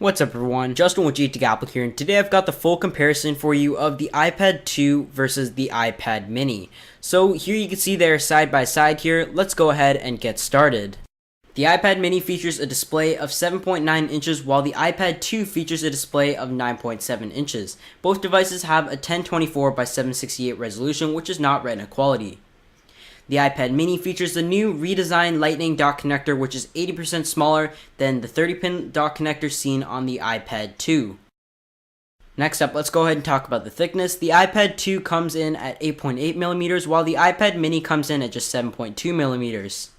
What's up everyone, Justin with GTech Apple here, and today I've got the full comparison for you of the iPad 2 versus the iPad mini. So here you can see they're side by side here. Let's go ahead and get started. The iPad mini features a display of 7.9 inches while the iPad 2 features a display of 9.7 inches. Both devices have a 1024 by 768 resolution, which is not Retina quality. The iPad mini features the new redesigned Lightning dock connector, which is 80% smaller than the 30-pin dock connector seen on the iPad 2. Next up, let's go ahead and talk about the thickness. The iPad 2 comes in at 8.8mm, while the iPad mini comes in at just 7.2mm.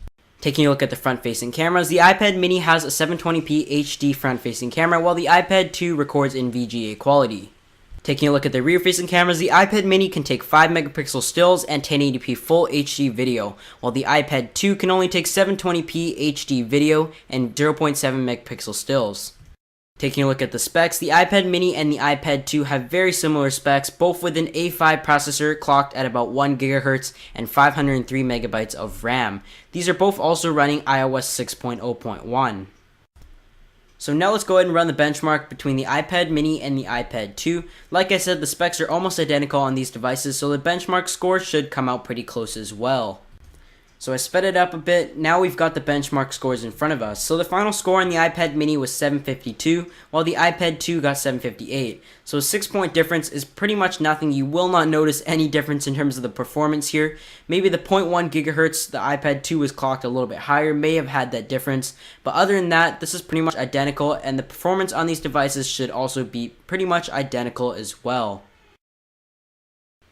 Taking a look at the front-facing cameras, the iPad mini has a 720p HD front-facing camera, while the iPad 2 records in VGA quality. Taking a look at the rear-facing cameras, the iPad mini can take 5MP stills and 1080p full HD video, while the iPad 2 can only take 720p HD video and 0.7MP stills. Taking a look at the specs, the iPad mini and the iPad 2 have very similar specs, both with an A5 processor clocked at about 1GHz and 503MB of RAM. These are both also running iOS 6.0.1. So now let's go ahead and run the benchmark between the iPad mini and the iPad 2. Like I said, the specs are almost identical on these devices, so the benchmark score should come out pretty close as well. So I sped it up a bit. Now we've got the benchmark scores in front of us. So the final score on the iPad mini was 752, while the iPad 2 got 758. So a 6-point difference is pretty much nothing. You will not notice any difference in terms of the performance here. Maybe the 0.1 gigahertz the iPad 2 was clocked a little bit higher may have had that difference. But other than that, this is pretty much identical, and the performance on these devices should also be pretty much identical as well.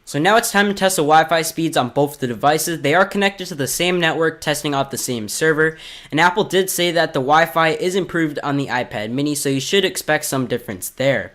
So now it's time to test the Wi-Fi speeds on both the devices. They are connected to the same network, testing off the same server, and Apple did say that the Wi-Fi is improved on the iPad mini, so you should expect some difference there.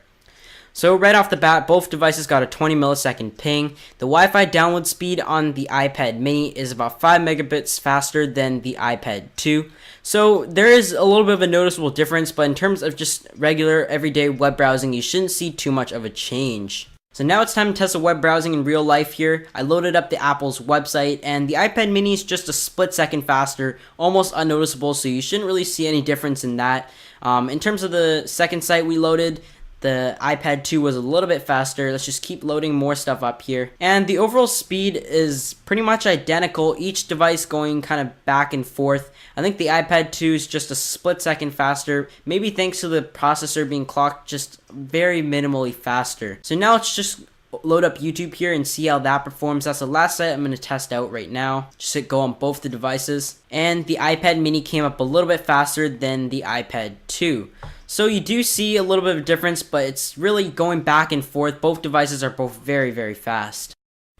So right off the bat, both devices got a 20 millisecond ping. The Wi-Fi download speed on the iPad mini is about 5 megabits faster than the iPad 2. So there is a little bit of a noticeable difference, but in terms of just regular everyday web browsing, you shouldn't see too much of a change. So now it's time to test the web browsing in real life here. I loaded up the Apple's website, and the iPad mini is just a split second faster, almost unnoticeable, so you shouldn't really see any difference in that. In terms of the second site we loaded, the iPad 2 was a little bit faster. Let's just keep loading more stuff up here. And the overall speed is pretty much identical, each device going kind of back and forth. I think the iPad 2 is just a split second faster, maybe thanks to the processor being clocked just very minimally faster. So now let's just load up YouTube here and see how that performs. That's the last site I'm going to test out right now. Just hit go on both the devices. And the iPad mini came up a little bit faster than the iPad 2. So you do see a little bit of a difference, but it's really going back and forth. Both devices are both very, very fast.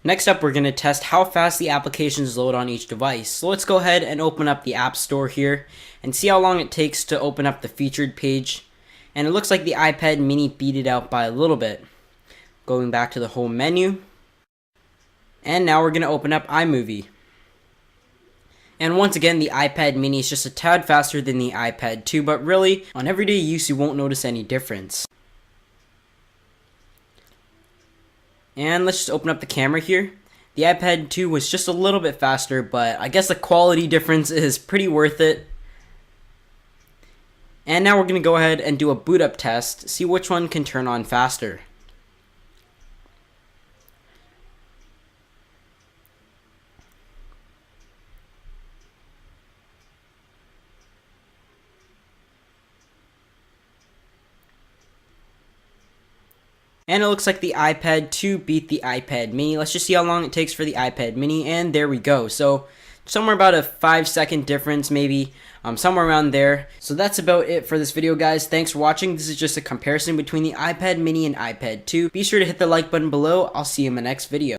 Next up, we're going to test how fast the applications load on each device. So let's go ahead and open up the App Store here and see how long it takes to open up the featured page. And it looks like the iPad mini beat it out by a little bit. Going back to the home menu. And now we're going to open up iMovie. And once again, the iPad mini is just a tad faster than the iPad 2, but really, on everyday use, you won't notice any difference. And let's just open up the camera here. The iPad 2 was just a little bit faster, but I guess the quality difference is pretty worth it. And now we're going to go ahead and do a boot up test, see which one can turn on faster. And it looks like the iPad 2 beat the iPad mini. Let's just see how long it takes for the iPad mini, and there we go. So somewhere about a 5-second difference, maybe somewhere around there. So that's about it for this video, guys. Thanks for watching. This is just a comparison between the iPad mini and iPad 2. Be sure to hit the like button below. I'll see you in my next video.